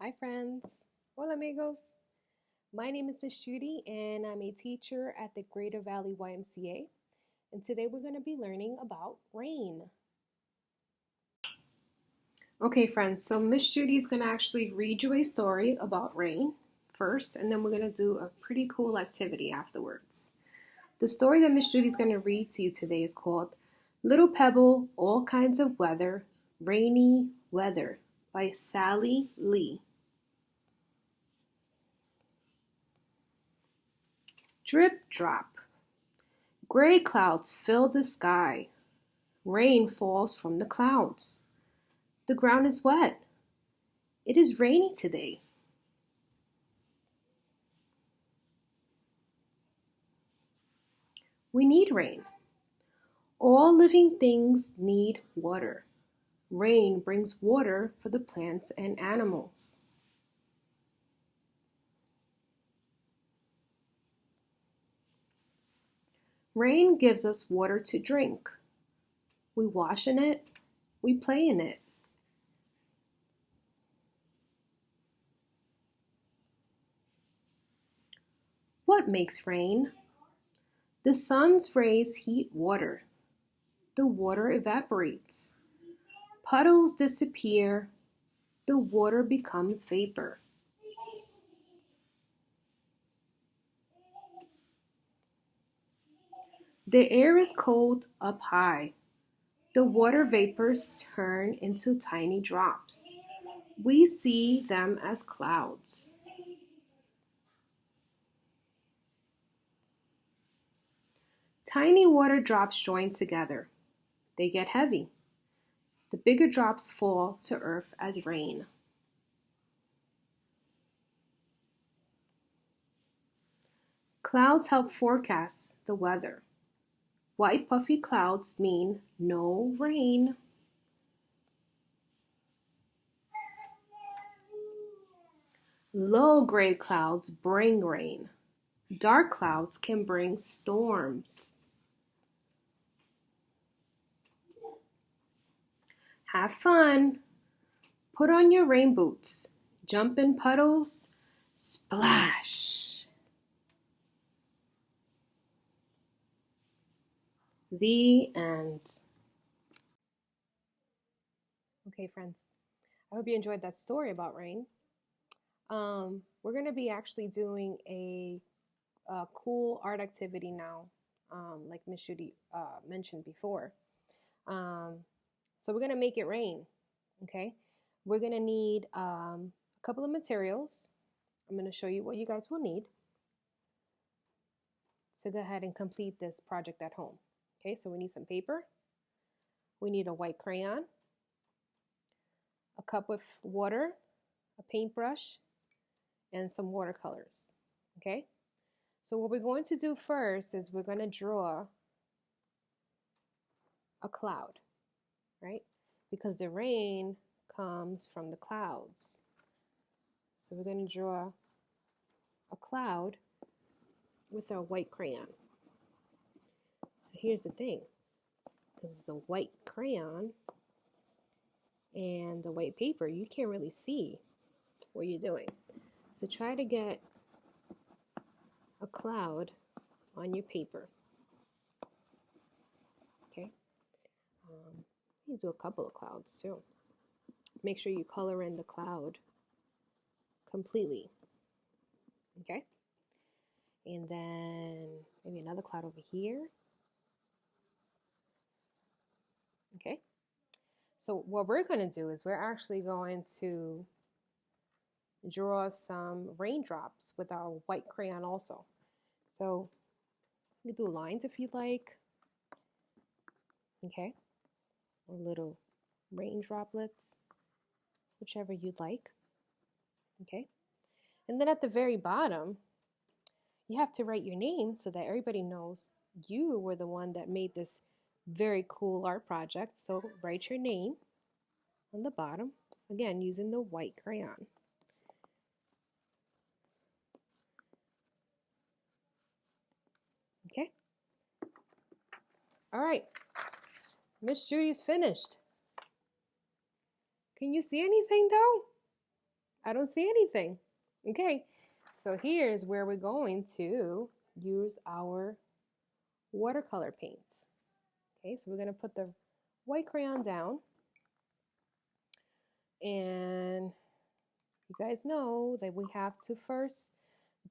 Hi friends. Hola amigos. My name is Miss Judy and I'm a teacher at the Greater Valley YMCA. And today we're going to be learning about rain. Okay friends, so Miss Judy is going to actually read you a story about rain first, and then we're going to do a pretty cool activity afterwards. The story that Miss Judy is going to read to you today is called Little Pebble, All Kinds of Weather, Rainy Weather by Sally Lee. Drip drop. Gray clouds fill the sky. Rain falls from the clouds. The ground is wet. It is rainy today. We need rain. All living things need water. Rain brings water for the plants and animals. Rain gives us water to drink. We wash in it. We play in it. What makes rain? The sun's rays heat water. The water evaporates. Puddles disappear. The water becomes vapor. The air is cold up high. The water vapors turn into tiny drops. We see them as clouds. Tiny water drops join together. They get heavy. The bigger drops fall to earth as rain. Clouds help forecast the weather. White puffy clouds mean no rain. Low gray clouds bring rain. Dark clouds can bring storms. Have fun. Put on your rain boots. Jump in puddles. Splash. The end. Okay, friends. I hope you enjoyed that story about rain. We're going to be actually doing a cool art activity now, like Miss Judy mentioned before. So we're going to make it rain, okay? We're going to need a couple of materials. I'm going to show you what you guys will need to go ahead and complete this project at home. Okay, so we need some paper. We need a white crayon, a cup of water, a paintbrush, and some watercolors, okay? So what we're going to do first is we're going to draw a cloud, right? Because the rain comes from the clouds. So we're going to draw a cloud with our white crayon. So here's the thing. This is a white crayon and the white paper. You can't really see what you're doing. So try to get a cloud on your paper. Okay. You do a couple of clouds too. Make sure you color in the cloud completely. Okay. And then maybe another cloud over here. Okay. So what we're going to do is we're actually going to draw some raindrops with our white crayon also. So you do lines if you'd like. Okay. Or little rain droplets, whichever you'd like. Okay. And then at the very bottom, you have to write your name so that everybody knows you were the one that made this very cool art project. So write your name on the bottom, again, using the white crayon. Okay. All right. Miss Judy's finished. Can you see anything though? I don't see anything. Okay, so here's where we're going to use our watercolor paints. Okay, so we're going to put the white crayon down, and you guys know that we have to first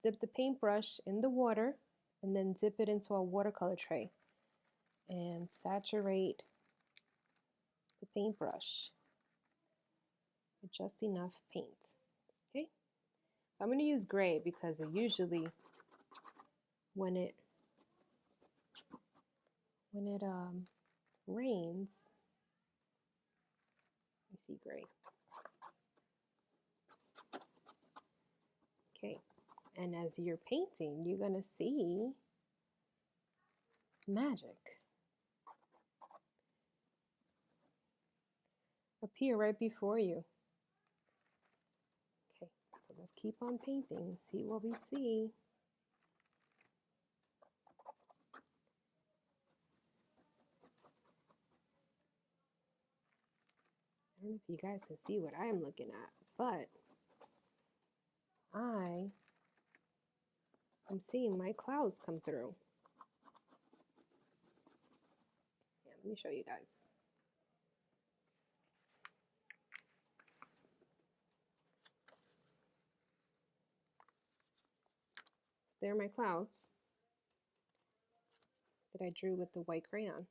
dip the paintbrush in the water and then dip it into a watercolor tray and saturate the paintbrush with just enough paint. Okay, so I'm going to use gray because it usually when it rains, you see gray. Okay, and as you're painting, you're gonna see magic appear right before you. Okay, so let's keep on painting, see what we see. I don't know if you guys can see what I am looking at, but I am seeing my clouds come through. Yeah, let me show you guys. So there are my clouds that I drew with the white crayon.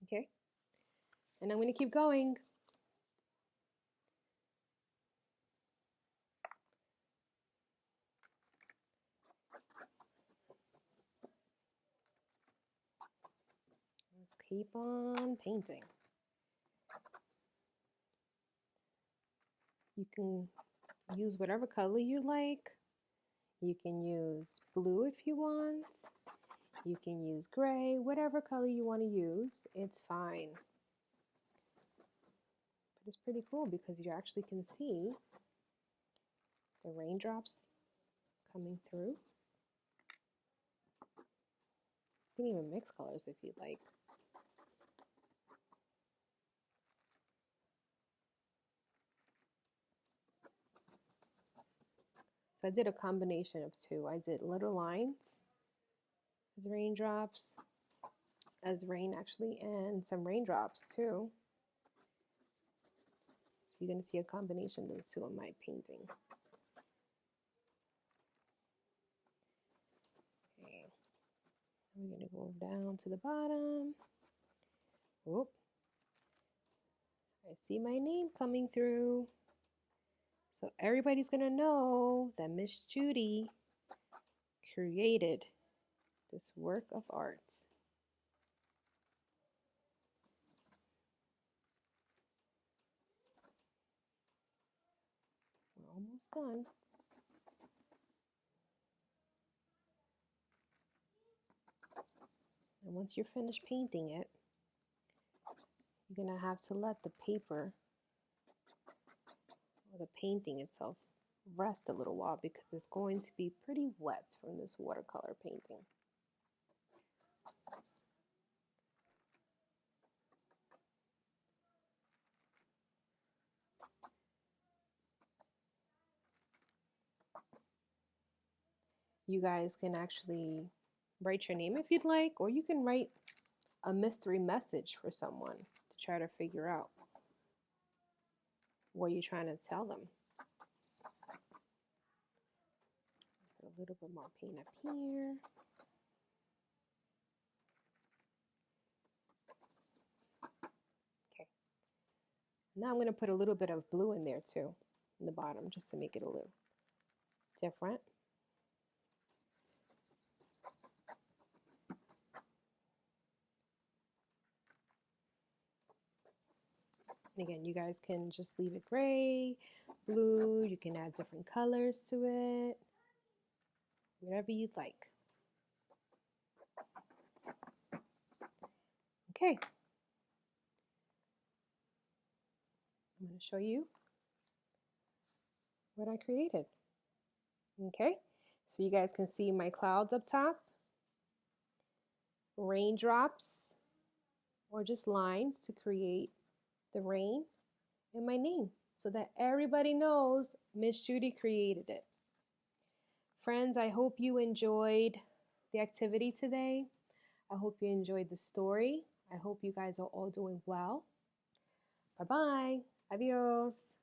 Okay, and I'm going to keep going. Let's keep on painting. You can use whatever color you like. You can use blue if you want. You can use gray, whatever color you want to use, it's fine. But it's pretty cool because you actually can see the raindrops coming through. You can even mix colors if you'd like. So I did a combination of two. I did little lines as raindrops, as rain actually, and some raindrops too. So you're going to see a combination of the two in my painting. Okay, we're going to go down to the bottom. Whoop. I see my name coming through. So everybody's going to know that Miss Judy created this work of art. We're almost done. And once you're finished painting it, you're going to have to let the paper or the painting itself rest a little while because it's going to be pretty wet from this watercolor painting. You guys can actually write your name if you'd like, or you can write a mystery message for someone to try to figure out what you're trying to tell them. Put a little bit more paint up here. Okay. Now I'm going to put a little bit of blue in there too, in the bottom, just to make it a little different. And again, you guys can just leave it gray, blue, you can add different colors to it, whatever you'd like. Okay. I'm going to show you what I created. Okay, so you guys can see my clouds up top, raindrops, or just lines to create the rain, and my name. so that everybody knows Miss Judy created it. Friends, I hope you enjoyed the activity today. I hope you enjoyed the story. I hope you guys are all doing well. Bye-bye. Adios.